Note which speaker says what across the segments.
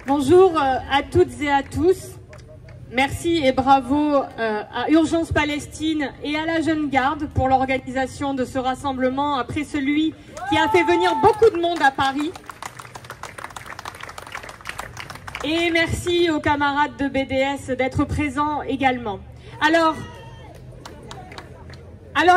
Speaker 1: Bonjour à toutes et à tous. Merci et bravo à Urgence Palestine et à la Jeune Garde pour l'organisation de ce rassemblement après celui qui a fait venir beaucoup de monde à Paris. Et merci aux camarades de BDS d'être présents également. Alors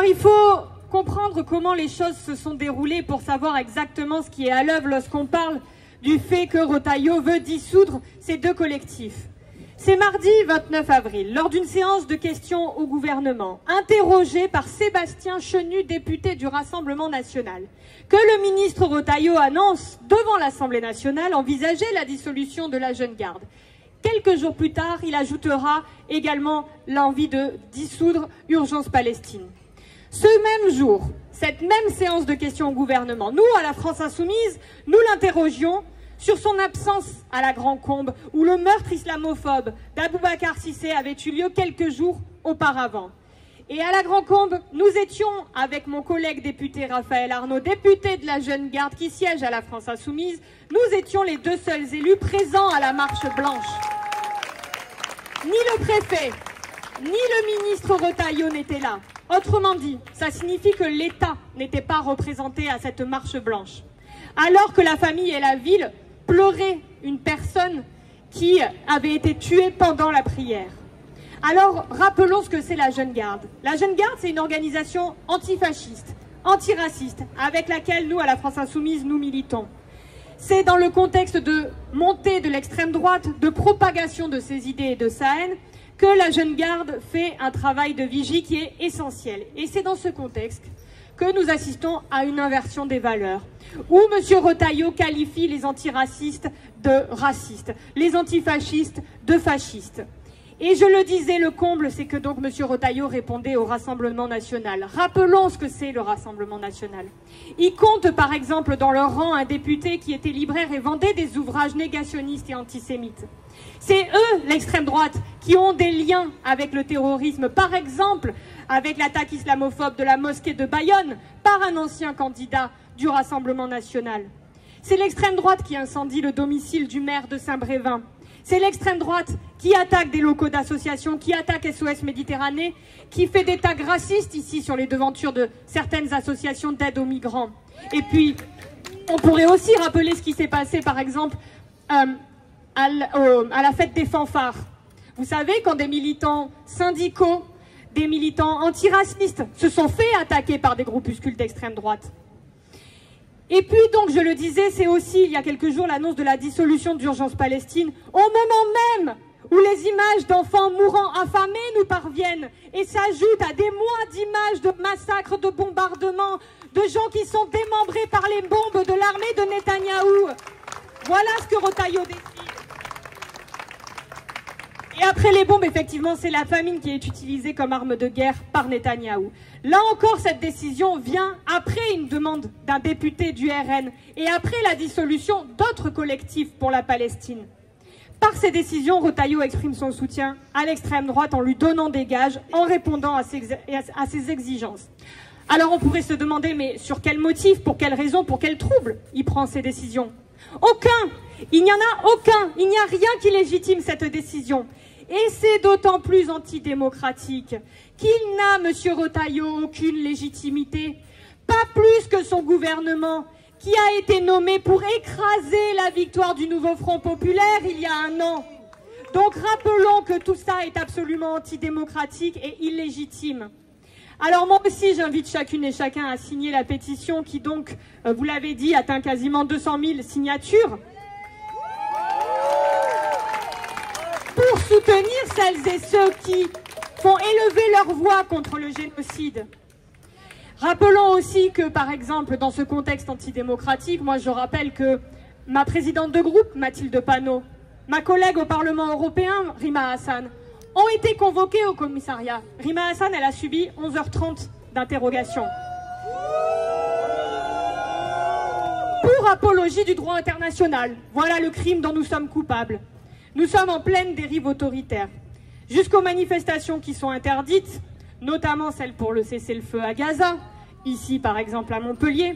Speaker 1: il faut comprendre comment les choses se sont déroulées pour savoir exactement ce qui est à l'œuvre lorsqu'on parle du fait que Retailleau veut dissoudre ces deux collectifs. C'est mardi 29 avril, lors d'une séance de questions au gouvernement, interrogé par Sébastien Chenu, député du Rassemblement national, que le ministre Retailleau annonce devant l'Assemblée nationale envisager la dissolution de la Jeune Garde. Quelques jours plus tard, il ajoutera également l'envie de dissoudre Urgence Palestine. Ce même jour, cette même séance de questions au gouvernement, nous, à la France Insoumise, nous l'interrogions sur son absence à la Grand Combe, où le meurtre islamophobe d'Aboubacar Cissé avait eu lieu quelques jours auparavant. Et à la Grand Combe, nous étions, avec mon collègue député Raphaël Arnaud, député de la Jeune Garde qui siège à la France Insoumise, nous étions les deux seuls élus présents à la marche blanche. Ni le préfet, ni le ministre Retailleau n'étaient là. Autrement dit, ça signifie que l'État n'était pas représenté à cette marche blanche. Alors que la famille et la ville pleuraient une personne qui avait été tuée pendant la prière. Alors, rappelons ce que c'est la Jeune Garde. La Jeune Garde, c'est une organisation antifasciste, antiraciste, avec laquelle nous, à la France Insoumise, nous militons. C'est dans le contexte de montée de l'extrême droite, de propagation de ses idées et de sa haine, que la Jeune Garde fait un travail de vigie qui est essentiel. Et c'est dans ce contexte que nous assistons à une inversion des valeurs, où M. Retailleau qualifie les antiracistes de racistes, les antifascistes de fascistes. Et je le disais, le comble, c'est que donc M. Retailleau répondait au Rassemblement national. Rappelons ce que c'est le Rassemblement national. Il compte par exemple dans leur rang un député qui était libraire et vendait des ouvrages négationnistes et antisémites. C'est eux, l'extrême droite, qui ont des liens avec le terrorisme, par exemple avec l'attaque islamophobe de la mosquée de Bayonne par un ancien candidat du Rassemblement national. C'est l'extrême droite qui incendie le domicile du maire de Saint-Brévin. C'est l'extrême droite qui attaque des locaux d'associations, qui attaque SOS Méditerranée, qui fait des tags racistes ici sur les devantures de certaines associations d'aide aux migrants. Et puis, on pourrait aussi rappeler ce qui s'est passé, par exemple, à la fête des fanfares. Vous savez, quand des militants syndicaux, des militants antiracistes se sont fait attaquer par des groupuscules d'extrême droite. Et puis donc, je le disais, c'est aussi, il y a quelques jours, l'annonce de la dissolution d'Urgence Palestine, au moment même où les images d'enfants mourant affamés nous parviennent et s'ajoutent à des mois d'images de massacres, de bombardements, de gens qui sont démembrés par les bombes de l'armée de Netanyahou. Voilà ce que Retailleau décide. Et après les bombes, effectivement, c'est la famine qui est utilisée comme arme de guerre par Netanyahou. Là encore, cette décision vient après une demande d'un député du RN et après la dissolution d'autres collectifs pour la Palestine. Par ces décisions, Retailleau exprime son soutien à l'extrême droite en lui donnant des gages, en répondant à ses exigences. Alors on pourrait se demander, mais sur quel motif, pour quelle raison, pour quel trouble il prend ces décisions? Aucun! Il n'y en a aucun! Il n'y a rien qui légitime cette décision. Et c'est d'autant plus antidémocratique qu'il n'a, M. Retailleau, aucune légitimité, pas plus que son gouvernement, qui a été nommé pour écraser la victoire du Nouveau Front Populaire il y a un an. Donc rappelons que tout ça est absolument antidémocratique et illégitime. Alors moi aussi, j'invite chacune et chacun à signer la pétition qui donc, vous l'avez dit, atteint quasiment 200 000 signatures. Pour soutenir celles et ceux qui font élever leur voix contre le génocide. Rappelons aussi que, par exemple, dans ce contexte antidémocratique, moi je rappelle que ma présidente de groupe, Mathilde Panot, ma collègue au Parlement européen, Rima Hassan, ont été convoquées au commissariat. Rima Hassan, elle a subi 11h30 d'interrogation. Pour apologie du droit international. Voilà le crime dont nous sommes coupables. Nous sommes en pleine dérive autoritaire. Jusqu'aux manifestations qui sont interdites, notamment celles pour le cessez-le-feu à Gaza, ici par exemple à Montpellier.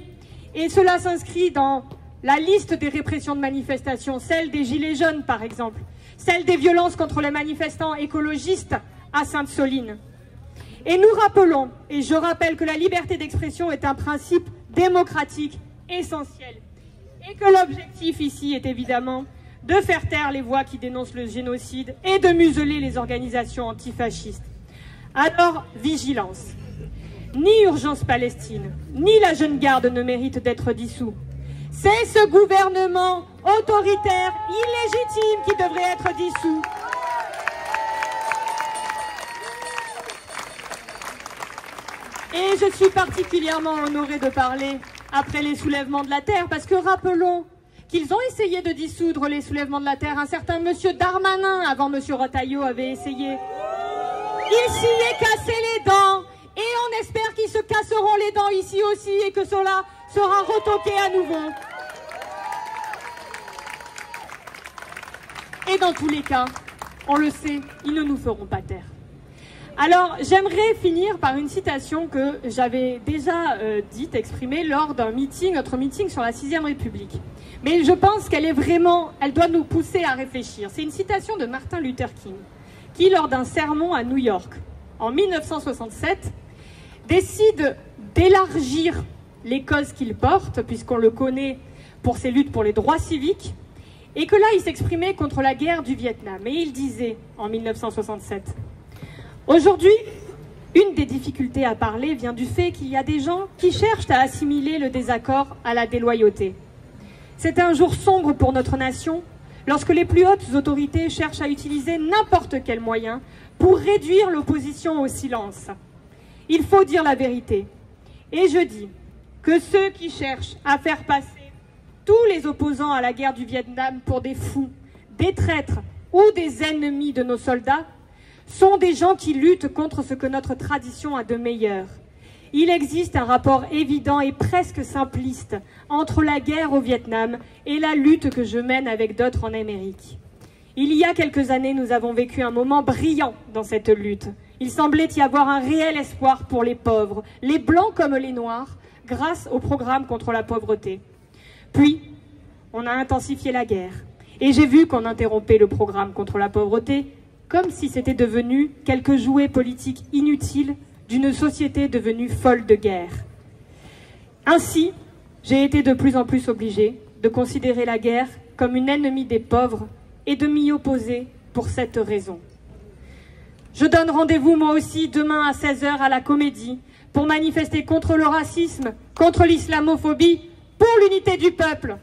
Speaker 1: Et cela s'inscrit dans la liste des répressions de manifestations, celle des Gilets jaunes par exemple, celle des violences contre les manifestants écologistes à Sainte-Soline. Et nous rappelons, et je rappelle que la liberté d'expression est un principe démocratique essentiel, et que l'objectif ici est évidemment de faire taire les voix qui dénoncent le génocide et de museler les organisations antifascistes. Alors, vigilance. Ni Urgence Palestine, ni la Jeune Garde ne méritent d'être dissous. C'est ce gouvernement autoritaire, illégitime, qui devrait être dissous. Et je suis particulièrement honorée de parler après les soulèvements de la Terre, parce que rappelons qu'ils ont essayé de dissoudre les soulèvements de la Terre. Un certain monsieur Darmanin, avant monsieur Retailleau, avait essayé. Il s'y est cassé les dents, et on espère qu'ils se casseront les dents ici aussi, et que cela sera retoqué à nouveau. Et dans tous les cas, on le sait, ils ne nous feront pas taire. Alors, j'aimerais finir par une citation que j'avais déjà dite, exprimée lors d'un meeting, notre meeting sur la 6e République. Mais je pense qu'elle est vraiment, elle doit nous pousser à réfléchir. C'est une citation de Martin Luther King, qui, lors d'un sermon à New York, en 1967, décide d'élargir les causes qu'il porte, puisqu'on le connaît pour ses luttes pour les droits civiques, et que là, il s'exprimait contre la guerre du Vietnam. Et il disait, en 1967, « Aujourd'hui, une des difficultés à parler vient du fait qu'il y a des gens qui cherchent à assimiler le désaccord à la déloyauté. C'est un jour sombre pour notre nation, lorsque les plus hautes autorités cherchent à utiliser n'importe quel moyen pour réduire l'opposition au silence. Il faut dire la vérité. Et je dis que ceux qui cherchent à faire passer tous les opposants à la guerre du Vietnam pour des fous, des traîtres ou des ennemis de nos soldats sont des gens qui luttent contre ce que notre tradition a de meilleur. Il existe un rapport évident et presque simpliste entre la guerre au Vietnam et la lutte que je mène avec d'autres en Amérique. Il y a quelques années, nous avons vécu un moment brillant dans cette lutte. Il semblait y avoir un réel espoir pour les pauvres, les blancs comme les noirs, grâce au programme contre la pauvreté. Puis, on a intensifié la guerre. Et j'ai vu qu'on interrompait le programme contre la pauvreté comme si c'était devenu quelques jouets politiques inutiles d'une société devenue folle de guerre. Ainsi, j'ai été de plus en plus obligée de considérer la guerre comme une ennemie des pauvres et de m'y opposer pour cette raison. Je donne rendez-vous moi aussi demain à 16h à la Comédie pour manifester contre le racisme, contre l'islamophobie, pour l'unité du peuple.